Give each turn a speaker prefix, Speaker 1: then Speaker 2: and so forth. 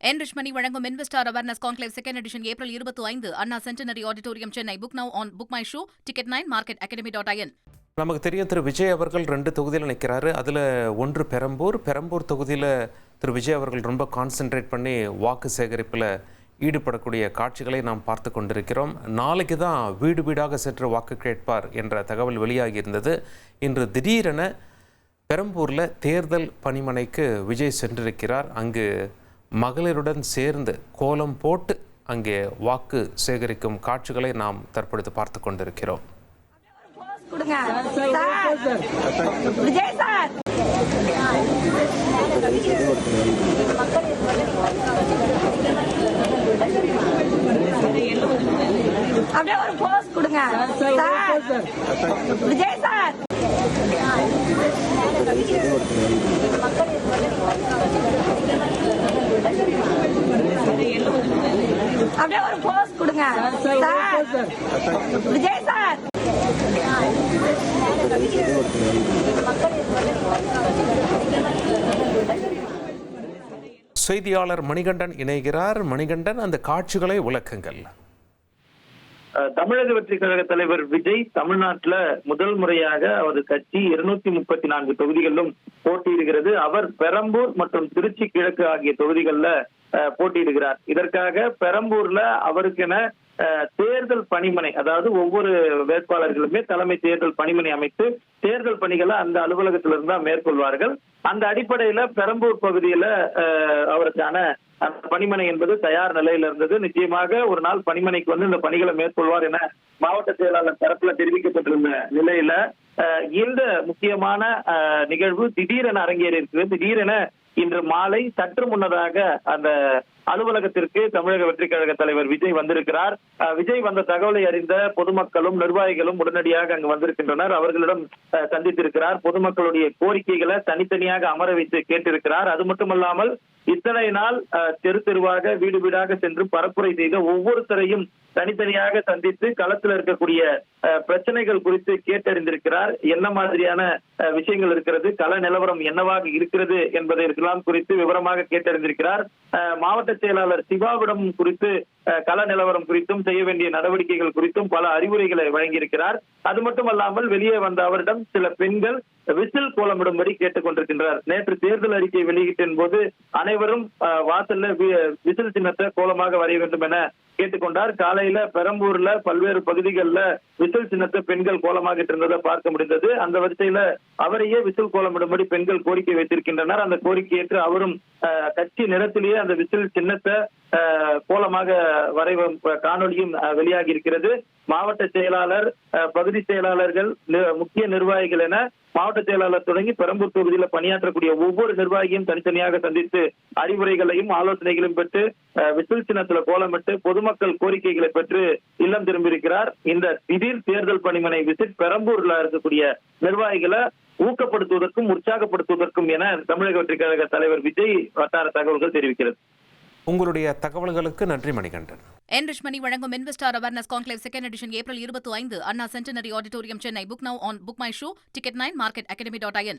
Speaker 1: என்ரிச்மணி வழங்கும் investor awareness conclave second edition April 25 Anna centenary auditorium Chennai. Book now on book my show ticket 9 market academy.
Speaker 2: நமக்கு தெரியும் திரு விஜய் அவர்கள் 2 தொகுதியில் நிற்கிறாரு. அதில் ஒன்று பெரம்பூர் தொகுதியில் திரு விஜய் அவர்கள் ரொம்ப கான்சென்ட்ரேட் பண்ணி வாக்கு சேகரிப்பில் ஈடுபடக்கூடிய காட்சிகளை நாம் பார்த்து கொண்டிருக்கிறோம். நாளைக்கு தான் வீடு வீடாக சென்று வாக்கு கேட்பார் என்ற தகவல் வெளியாகியிருந்தது. இன்று திடீரென பெரம்பூரில் தேர்தல் பணிமனைக்கு விஜய் சென்றிருக்கிறார். அங்கு மகளிருடன் சேர்ந்து கோலம் போட்டு அங்கே வாக்கு சேகரிக்கும் காட்சிகளை நாம் தற்பொழுது பார்த்து கொண்டிருக்கிறோம்.
Speaker 3: அப்படியே ஒரு போஸ் கொடுங்க விஜய் சார். அப்படியே ஒரு போஸ் கொடுங்க விஜய் சார்.
Speaker 2: செய்தியாளர் மணிகண்டன் இணைகிறார். மணிகண்டன், அந்த காட்சிகளை விளக்குங்கள்.
Speaker 4: தமிழக வெற்றி கழக தலைவர் விஜய் தமிழ்நாட்டில் முதல் முறையாக அவரது கட்சி 234 தொகுதிகளிலும் போட்டியிடுகிறது. அவர் பெரம்பூர் மற்றும் திருச்சி கிழக்கு ஆகிய தொகுதிகளில் போட்டியிடுகிறார். இதற்காக பெரம்பூர்ல அவருக்கென தேர்தல் பணிமனை, அதாவது ஒவ்வொரு வேட்பாளர்களுமே தலைமை தேர்தல் பணிமனை அமைத்து தேர்தல் பணிகளை அந்த அலுவலகத்திலிருந்து தான் மேற்கொள்வார்கள். அந்த அடிப்படையில பெரம்பூர் பகுதியில அவருக்கான அந்த பணிமனை என்பது தயார் நிலையில இருந்தது. நிச்சயமாக ஒரு நாள் பணிமனைக்கு வந்து இந்த பணிகளை மேற்கொள்வார் என மாவட்ட செயலாளர் தரப்புல தெரிவிக்கப்பட்டிருந்த நிலையில இந்த முக்கியமான நிகழ்வு திடீரென அரங்கேறி இருக்கிறது. திடீரென இன்று மாலை சற்று முன்னதாக அந்த அலுவலகத்திற்கு தமிழக வெற்றி கழக தலைவர் விஜய் வந்திருக்கிறார். விஜய் வந்த தகவலை அறிந்த பொதுமக்களும் நிர்வாகிகளும் உடனடியாக அங்கு வந்திருக்கின்றனர். அவர்களிடம் சந்தித்திருக்கிறார். பொதுமக்களுடைய கோரிக்கைகளை தனித்தனியாக அமர வைத்து கேட்டிருக்கிறார். அது மட்டுமல்லாமல் இத்தனை நாள் தெரு தெருவாக வீடு வீடாக சென்று பரப்புரை செய்த ஒவ்வொருத்தரையும் தனித்தனியாக சந்தித்து களத்தில் இருக்கக்கூடிய பிரச்சனைகள் குறித்து கேட்டறிந்திருக்கிறார். என்ன மாதிரியான விஷயங்கள் இருக்கிறது, கள நிலவரம் என்னவாக இருக்கிறது என்பதை எல்லாம் குறித்து விவரமாக கேட்டறிந்திருக்கிறார். மாவட்ட செயலாளர் சிவாவிடம் குறித்து கள நிலவரம் குறித்தும் செய்ய வேண்டிய நடவடிக்கைகள் குறித்தும் பல அறிவுரைகளை வழங்கியிருக்கிறார். அது மட்டுமல்லாமல் வெளியே வந்த அவரிடம் சில பெண்கள் விசில் கோலமிடும்படி கேட்டுக் கொண்டிருக்கின்றார். நேற்று தேர்தல் அறிக்கை வெளியிட்டின் போது அனைவரும் வாசல்ல விசில் சின்னத்தை கோலமாக வரைய வேண்டும் என கேட்டுக்கொண்டார். காலையில பெரம்பூர்ல பல்வேறு பகுதிகளில் விசில் சின்னத்தை பெண்கள் கோலமாக இருந்ததை பார்க்க முடிந்தது. அந்த வரிசையில அவரையே விசில் கோலமிடும்படி பெண்கள் கோரிக்கை வைத்திருக்கின்றனர். அந்த கோரிக்கை ஏற்று அவரும் கட்சி நிறத்திலேயே அந்த விசில் சின்னத்தை கோலமாக வரைவும் காணொலியும் வெளியாகி இருக்கிறது. மாவட்ட செயலாளர், பகுதி செயலாளர்கள், முக்கிய நிர்வாகிகள் என மாவட்ட செயலாளர் தொடங்கி பெரம்பூர் தொகுதியில பணியாற்றக்கூடிய ஒவ்வொரு நிர்வாகியும் தனித்தனியாக சந்தித்து அறிவுரைகளையும் ஆலோசனைகளையும் பெற்று விசில் சின்னத்துல கோலமிட்டு பொதுமக்கள் கோரிக்கைகளை பெற்று இல்லம் திரும்பியிருக்கிறார். இந்த திடீர் தேர்தல் பணிமனை விசிட் பெரம்பூர்ல இருக்கக்கூடிய நிர்வாகிகளை ஊக்கப்படுத்துவதற்கும் உற்சாகப்படுத்துவதற்கும் என தமிழக வெற்றி கழக தலைவர் விஜய் வட்டார தகவல்கள் தெரிவிக்கிறது.
Speaker 2: உங்களுடைய தகவல்களுக்கு நன்றி மணிகண்டன்.
Speaker 1: என்ரிச்மணி வழங்கும் investor awareness conclave second edition April 25 Anna centenary auditorium Chennai. Book now on book my show ticket 9 market அகாடமி.in.